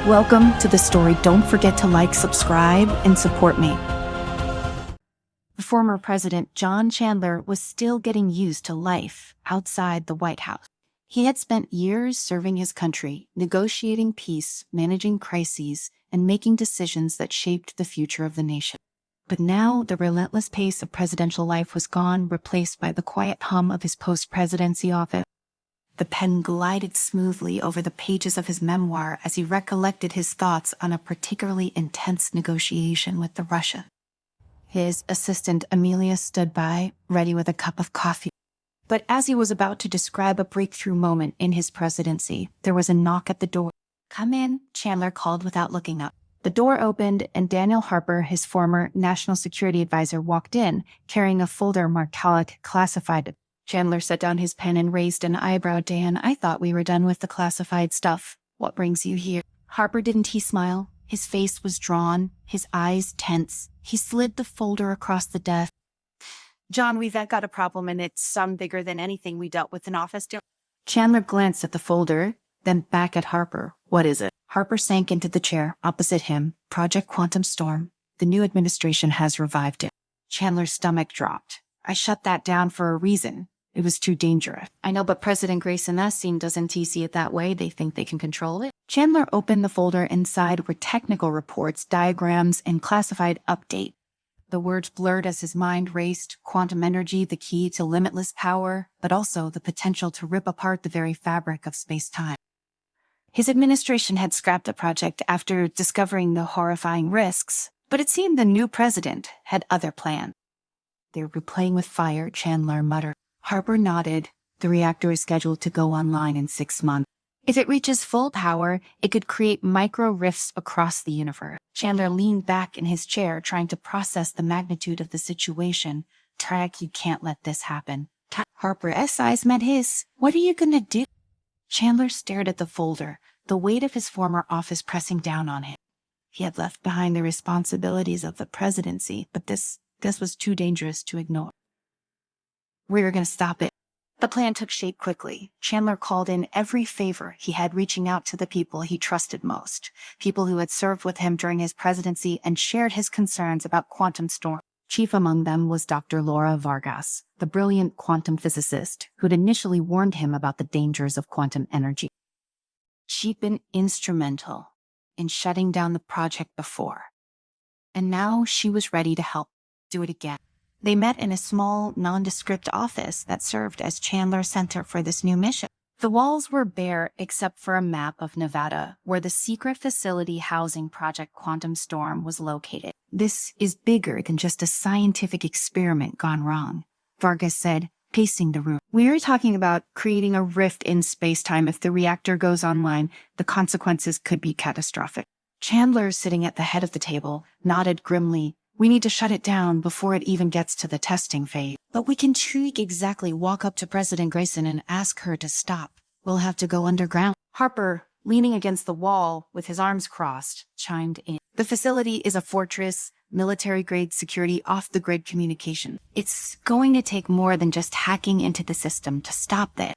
Welcome to the story. Don't forget to like, subscribe, and support me. The former president, John Chandler, was still getting used to life outside the White House. He had spent years serving his country, negotiating peace, managing crises, and making decisions that shaped the future of the nation. But now the relentless pace of presidential life was gone, replaced by the quiet hum of his post-presidency office. The pen glided smoothly over the pages of his memoir as he recollected his thoughts on a particularly intense negotiation with the Russians. His assistant Amelia stood by, ready with a cup of coffee. But as he was about to describe a breakthrough moment in his presidency, there was a knock at the door. "Come in," Chandler called without looking up. The door opened, and Daniel Harper, his former national security advisor, walked in, carrying a folder marked classified. Chandler set down his pen and raised an eyebrow. "Dan, I thought we were done with the classified stuff. What brings you here?" Harper didn't he smile? His face was drawn, his eyes tense. He slid the folder across the desk. "John, we've got a problem, and it's some bigger than anything we dealt with in office." Chandler glanced at the folder, then back at Harper. "What is it?" Harper sank into the chair opposite him. "Project Quantum Storm. The new administration has revived it." Chandler's stomach dropped. "I shut that down for a reason. It was too dangerous." "I know, but President Grayson doesn't see it that way. They think they can control it." Chandler opened the folder. Inside were technical reports, diagrams, and classified update. The words blurred as his mind raced. Quantum energy, the key to limitless power, but also the potential to rip apart the very fabric of space-time. His administration had scrapped the project after discovering the horrifying risks, but it seemed the new president had other plans. "They were playing with fire," Chandler muttered. Harper nodded. "The reactor is scheduled to go online in 6 months. If it reaches full power, it could create micro rifts across the universe." Chandler leaned back in his chair, trying to process the magnitude of the situation. "Tarek, you can't let this happen." Harper's eyes met his. "What are you gonna do?" Chandler stared at the folder, the weight of his former office pressing down on him. He had left behind the responsibilities of the presidency, but this was too dangerous to ignore. "We were going to stop it." The plan took shape quickly. Chandler called in every favor he had, reaching out to the people he trusted most, people who had served with him during his presidency and shared his concerns about quantum storm. Chief among them was Dr. Laura Vargas, the brilliant quantum physicist who'd initially warned him about the dangers of quantum energy. She'd been instrumental in shutting down the project before, and now she was ready to help do it again. They met in a small, nondescript office that served as Chandler's center for this new mission. The walls were bare except for a map of Nevada, where the secret facility housing Project Quantum Storm was located. "This is bigger than just a scientific experiment gone wrong," Vargas said, pacing the room. "We're talking about creating a rift in space-time. If the reactor goes online, the consequences could be catastrophic." Chandler, sitting at the head of the table, nodded grimly. "We need to shut it down before it even gets to the testing phase. But we can exactly walk up to President Grayson and ask her to stop. We'll have to go underground." Harper, leaning against the wall with his arms crossed, chimed in. "The facility is a fortress, military-grade security, off-the-grid communication. It's going to take more than just hacking into the system to stop that."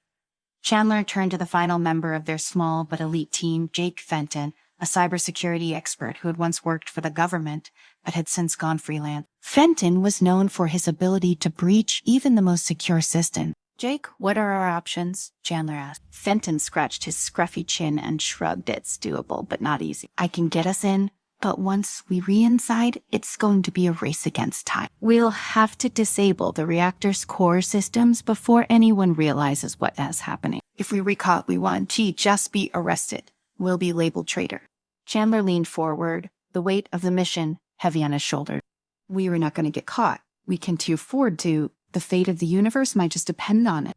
Chandler turned to the final member of their small but elite team, Jake Fenton, a cybersecurity expert who had once worked for the government but had since gone freelance. Fenton was known for his ability to breach even the most secure system. "Jake, what are our options?" Chandler asked. Fenton scratched his scruffy chin and shrugged. "It's doable, but not easy. I can get us in, but once we re-inside, it's going to be a race against time. We'll have to disable the reactor's core systems before anyone realizes what is happening. If we recaught, we want to just be arrested. We'll be labeled traitor." Chandler leaned forward, the weight of the mission heavy on his shoulder. "We were not going to get caught. We can afford to. The fate of the universe might just depend on it."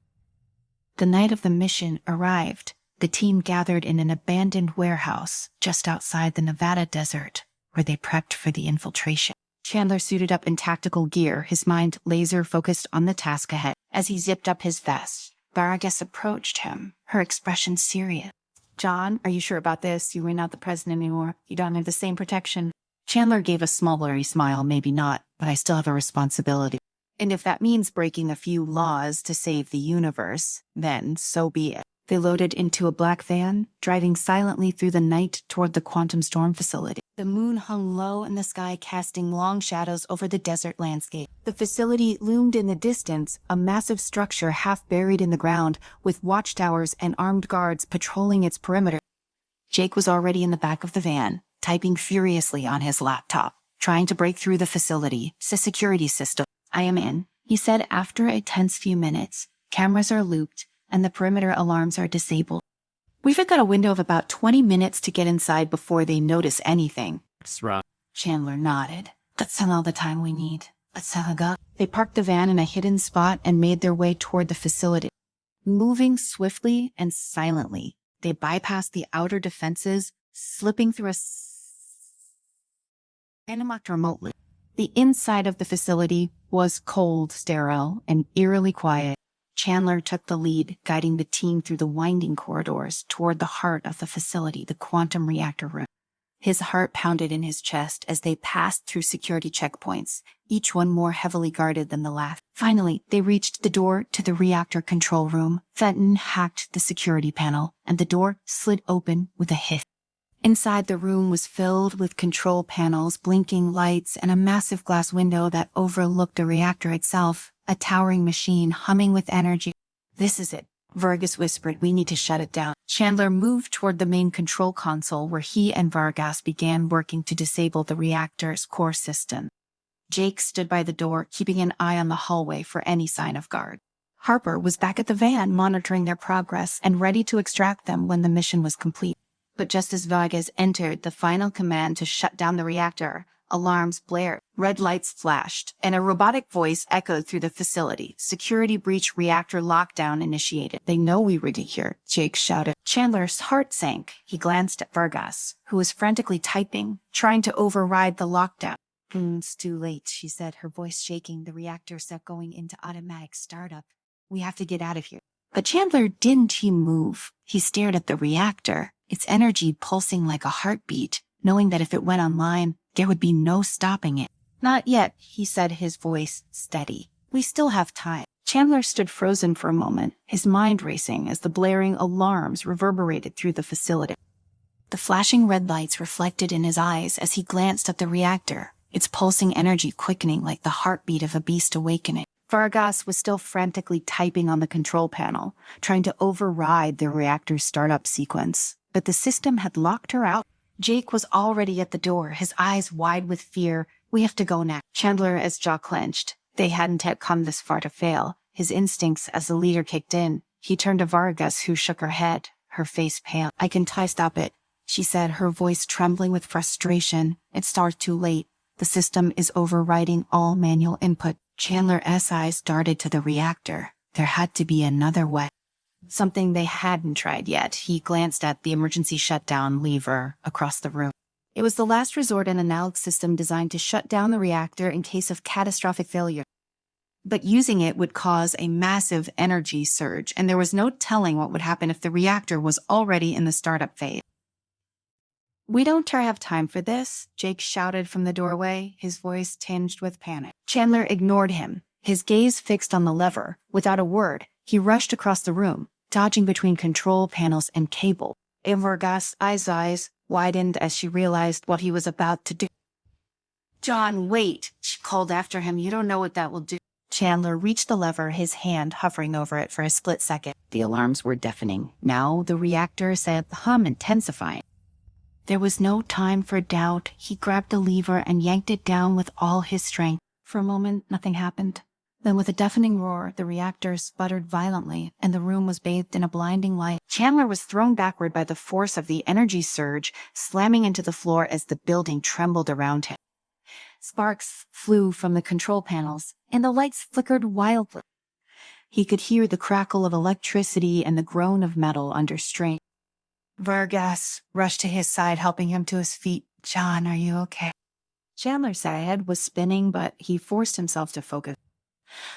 The night of the mission arrived. The team gathered in an abandoned warehouse just outside the Nevada desert, where they prepped for the infiltration. Chandler suited up in tactical gear, his mind laser-focused on the task ahead. As he zipped up his vest, Vargas approached him, her expression serious. "John, are you sure about this? You are not the president anymore. You don't have the same protection." Chandler gave a small blurry smile. "Maybe not, but I still have a responsibility. And if that means breaking a few laws to save the universe, then so be it." They loaded into a black van, driving silently through the night toward the quantum storm facility. The moon hung low in the sky, casting long shadows over the desert landscape. The facility loomed in the distance, a massive structure half buried in the ground, with watchtowers and armed guards patrolling its perimeter. Jake was already in the back of the van, typing furiously on his laptop, trying to break through the facility, the security system. "I am in," he said after a tense few minutes. "Cameras are looped, and the perimeter alarms are disabled. We've got a window of about 20 minutes to get inside before they notice anything." Chandler nodded. "That's all the time we need. Let's have a go." They parked the van in a hidden spot and made their way toward the facility. Moving swiftly and silently, they bypassed the outer defenses, slipping through and unlocked remotely. The inside of the facility was cold, sterile, and eerily quiet. Chandler took the lead, guiding the team through the winding corridors toward the heart of the facility, the quantum reactor room. His heart pounded in his chest as they passed through security checkpoints, each one more heavily guarded than the last. Finally, they reached the door to the reactor control room. Fenton hacked the security panel, and the door slid open with a hiss. Inside, the room was filled with control panels, blinking lights, and a massive glass window that overlooked the reactor itself, a towering machine humming with energy. "This is it," Vargas whispered. "We need to shut it down." Chandler moved toward the main control console where he and Vargas began working to disable the reactor's core system. Jake stood by the door, keeping an eye on the hallway for any sign of guard. Harper was back at the van, monitoring their progress and ready to extract them when the mission was complete. But just as Vargas entered the final command to shut down the reactor, alarms blared, red lights flashed, and a robotic voice echoed through the facility. "Security breach, reactor lockdown initiated." "They know we were here," Jake shouted. Chandler's heart sank. He glanced at Vargas, who was frantically typing, trying to override the lockdown. "It's too late," she said, her voice shaking. "The reactor set going into automatic startup. We have to get out of here." But Chandler didn't move. He stared at the reactor, its energy pulsing like a heartbeat, knowing that if it went online, there would be no stopping it. "Not yet," he said, his voice steady. "We still have time." Chandler stood frozen for a moment, his mind racing as the blaring alarms reverberated through the facility. The flashing red lights reflected in his eyes as he glanced at the reactor, its pulsing energy quickening like the heartbeat of a beast awakening. Vargas was still frantically typing on the control panel, trying to override the reactor's startup sequence. But the system had locked her out. Jake was already at the door, his eyes wide with fear. "We have to go now." Chandler's jaw clenched. They hadn't yet come this far to fail. His instincts as the leader kicked in. He turned to Vargas, who shook her head, her face pale. "I can stop it," she said, her voice trembling with frustration. "It's too late. The system is overriding all manual input." Chandler's eyes darted to the reactor. There had to be another way. Something they hadn't tried yet. He glanced at the emergency shutdown lever across the room. It was the last resort, an analog system designed to shut down the reactor in case of catastrophic failure. But using it would cause a massive energy surge, and there was no telling what would happen if the reactor was already in the startup phase. "We don't have time for this," Jake shouted from the doorway, his voice tinged with panic. Chandler ignored him, his gaze fixed on the lever. Without a word, he rushed across the room, dodging between control panels and cable. Vargas' eyes widened as she realized what he was about to do. "John, wait," she called after him. "You don't know what that will do." Chandler reached the lever, his hand hovering over it for a split second. The alarms were deafening. Now the reactor said the hum intensifying. There was no time for doubt. He grabbed the lever and yanked it down with all his strength. For a moment, nothing happened. Then with a deafening roar, the reactor sputtered violently, and the room was bathed in a blinding light. Chandler was thrown backward by the force of the energy surge, slamming into the floor as the building trembled around him. Sparks flew from the control panels, and the lights flickered wildly. He could hear the crackle of electricity and the groan of metal under strain. Vargas rushed to his side, helping him to his feet. "John, are you okay?" Chandler's head was spinning, but he forced himself to focus.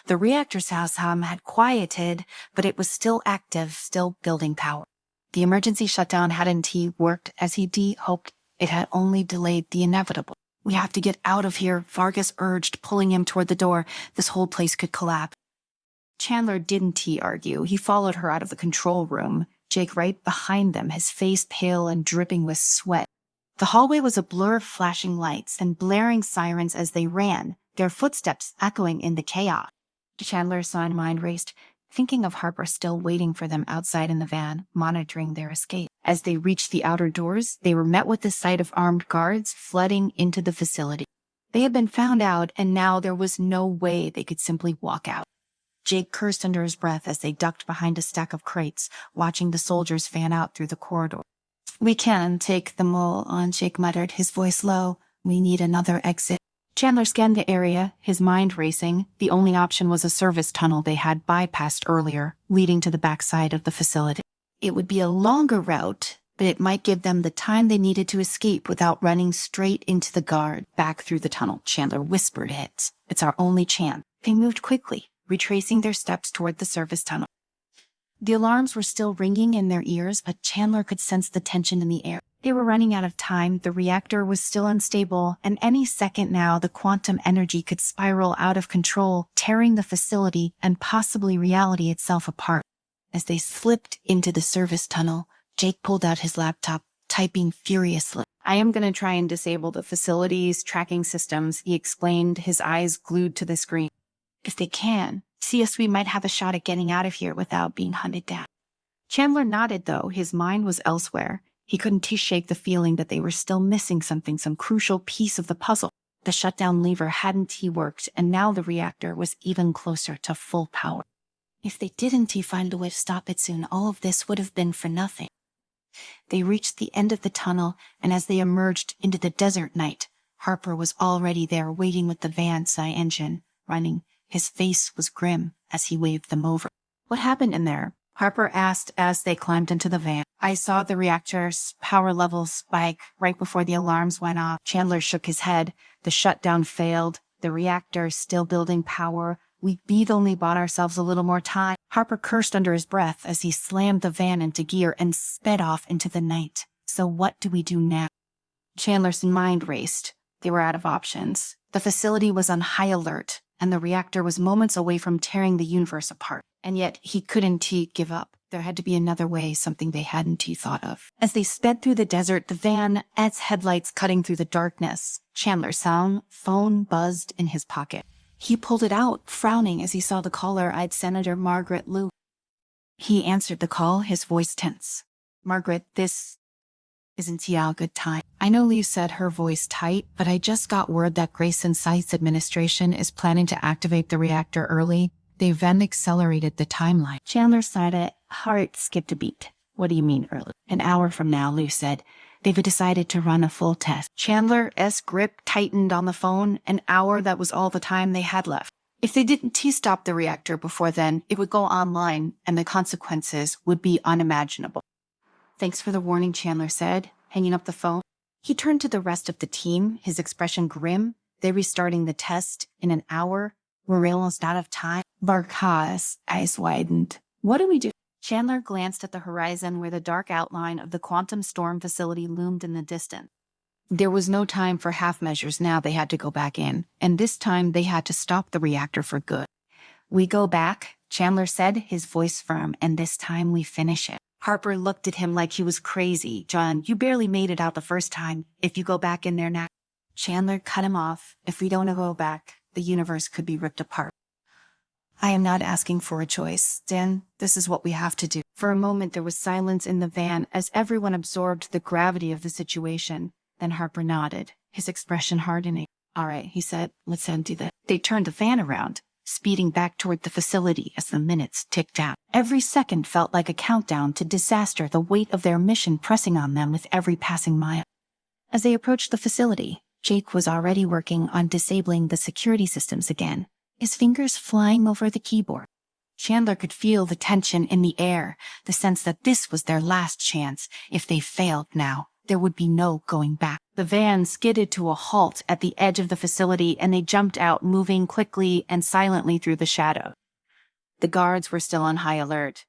The reactor's house hum had quieted, but it was still active, still building power. The emergency shutdown hadn't worked as he'd hoped. It had only delayed the inevitable. "We have to get out of here," Vargas urged, pulling him toward the door. "This whole place could collapse." Chandler didn't argue. He followed her out of the control room. Jake right behind them, his face pale and dripping with sweat. The hallway was a blur of flashing lights and blaring sirens as they ran, their footsteps echoing in the chaos. Chandler's mind raced, thinking of Harper still waiting for them outside in the van, monitoring their escape. As they reached the outer doors, they were met with the sight of armed guards flooding into the facility. They had been found out, and now there was no way they could simply walk out. Jake cursed under his breath as they ducked behind a stack of crates, watching the soldiers fan out through the corridor. "We can take them all on," Jake muttered, his voice low. "We need another exit." Chandler scanned the area, his mind racing. The only option was a service tunnel they had bypassed earlier, leading to the backside of the facility. It would be a longer route, but it might give them the time they needed to escape without running straight into the guard. "Back through the tunnel," Chandler whispered it. "It's our only chance." They moved quickly, retracing their steps toward the service tunnel. The alarms were still ringing in their ears, but Chandler could sense the tension in the air. They were running out of time, the reactor was still unstable, and any second now the quantum energy could spiral out of control, tearing the facility and possibly reality itself apart. As they slipped into the service tunnel, Jake pulled out his laptop, typing furiously. "I am going to try and disable the facility's tracking systems," he explained, his eyes glued to the screen. "If they can, see us, we might have a shot at getting out of here without being hunted down." Chandler nodded, though his mind was elsewhere. He couldn't shake the feeling that they were still missing something, some crucial piece of the puzzle. The shutdown lever hadn't worked, and now the reactor was even closer to full power. If they didn't find a way to stop it soon, all of this would have been for nothing. They reached the end of the tunnel, and as they emerged into the desert night, Harper was already there waiting with the van's engine running. His face was grim as he waved them over. "What happened in there?" Harper asked as they climbed into the van. "I saw the reactor's power levels spike right before the alarms went off." Chandler shook his head. "The shutdown failed. The reactor is still building power. We'd only bought ourselves a little more time." Harper cursed under his breath as he slammed the van into gear and sped off into the night. "So what do we do now?" Chandler's mind raced. They were out of options. The facility was on high alert, and the reactor was moments away from tearing the universe apart. And yet he couldn't give up. There had to be another way, something they hadn't thought of. As they sped through the desert, the van, its headlights cutting through the darkness, Chandler's phone buzzed in his pocket. He pulled it out, frowning as he saw the caller-eyed Senator Margaret Liu. He answered the call, his voice tense. "Margaret, this isn't a good time." "I know," Liu said, her voice tight, "but I just got word that Grayson Site's administration is planning to activate the reactor early. They've then accelerated the timeline." Chandler sighed, a heart skipped a beat. "What do you mean early?" "An hour from now," Liu said. "They've decided to run a full test." Chandler's grip tightened on the phone. An hour, that was all the time they had left. If they didn't stop the reactor before then, it would go online, and the consequences would be unimaginable. "Thanks for the warning," Chandler said, hanging up the phone. He turned to the rest of the team, his expression grim. "They're restarting the test in an hour. We're almost out of time." Barkha's eyes widened. "What do we do?" Chandler glanced at the horizon where the dark outline of the quantum storm facility loomed in the distance. There was no time for half measures now. They had to go back in, and this time they had to stop the reactor for good. "We go back," Chandler said, his voice firm, "and this time we finish it." Harper looked at him like he was crazy. "John, you barely made it out the first time. If you go back in there now..." Chandler cut him off. "If we don't go back, the universe could be ripped apart. I am not asking for a choice. Dan, this is what we have to do." For a moment there was silence in the van as everyone absorbed the gravity of the situation. Then Harper nodded, his expression hardening. "All right," he said, "let's do this." They turned the van around, speeding back toward the facility as the minutes ticked down. Every second felt like a countdown to disaster, the weight of their mission pressing on them with every passing mile. As they approached the facility, Jake was already working on disabling the security systems again, his fingers flying over the keyboard. Chandler could feel the tension in the air, the sense that this was their last chance. If they failed now, there would be no going back. The van skidded to a halt at the edge of the facility, and they jumped out, moving quickly and silently through the shadow. The guards were still on high alert,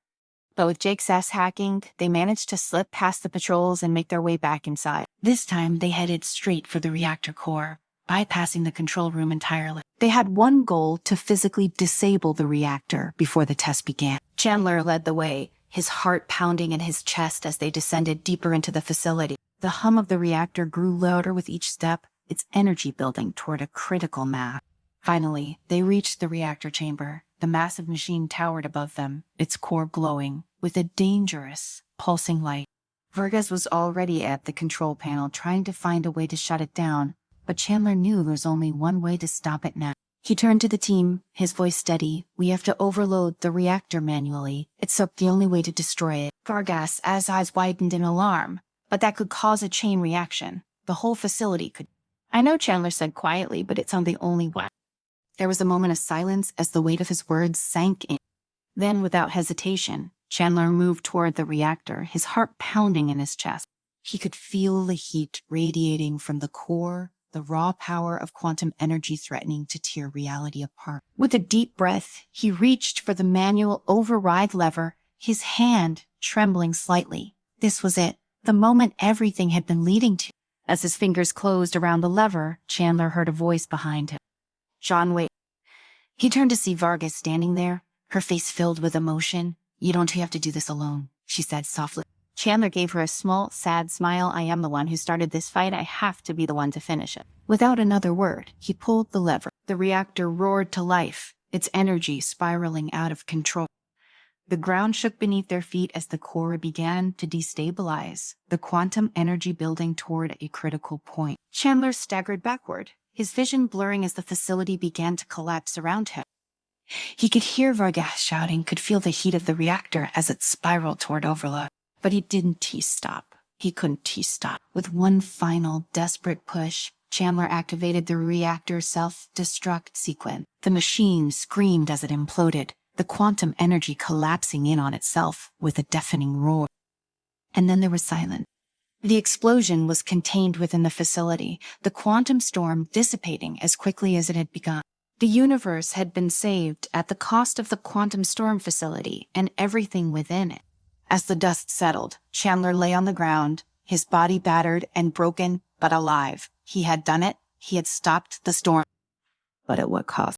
but with Jake's ass hacking, they managed to slip past the patrols and make their way back inside. This time, they headed straight for the reactor core, bypassing the control room entirely. They had one goal: to physically disable the reactor before the test began. Chandler led the way, his heart pounding in his chest as they descended deeper into the facility. The hum of the reactor grew louder with each step, its energy building toward a critical mass. Finally, they reached the reactor chamber. The massive machine towered above them, its core glowing with a dangerous, pulsing light. Vargas was already at the control panel trying to find a way to shut it down, but Chandler knew there was only one way to stop it now. He turned to the team, his voice steady. "We have to overload the reactor manually. It's the only way to destroy it." Vargas' eyes widened in alarm, but that could cause a chain reaction. The whole facility could. "I know," Chandler said quietly, "but it's not the only way." There was a moment of silence as the weight of his words sank in. Then, without hesitation, Chandler moved toward the reactor, his heart pounding in his chest. He could feel the heat radiating from the core, the raw power of quantum energy threatening to tear reality apart. With a deep breath, he reached for the manual override lever, his hand trembling slightly. This was it, the moment everything had been leading to. As his fingers closed around the lever, Chandler heard a voice behind him. "John, wait." He turned to see Vargas standing there, her face filled with emotion. "You don't have to do this alone," she said softly. Chandler gave her a small, sad smile. "I am the one who started this fight. I have to be the one to finish it." Without another word, he pulled the lever. The reactor roared to life, its energy spiraling out of control. The ground shook beneath their feet as the core began to destabilize, the quantum energy building toward a critical point. Chandler staggered backward, his vision blurring as the facility began to collapse around him. He could hear Vargas shouting, could feel the heat of the reactor as it spiraled toward overload. But he didn't stop. He couldn't stop. With one final, desperate push, Chandler activated the reactor self-destruct sequence. The machine screamed as it imploded, the quantum energy collapsing in on itself with a deafening roar. And then there was silence. The explosion was contained within the facility, the quantum storm dissipating as quickly as it had begun. The universe had been saved at the cost of the quantum storm facility and everything within it. As the dust settled, Chandler lay on the ground, his body battered and broken, but alive. He had done it. He had stopped the storm. But at what cost?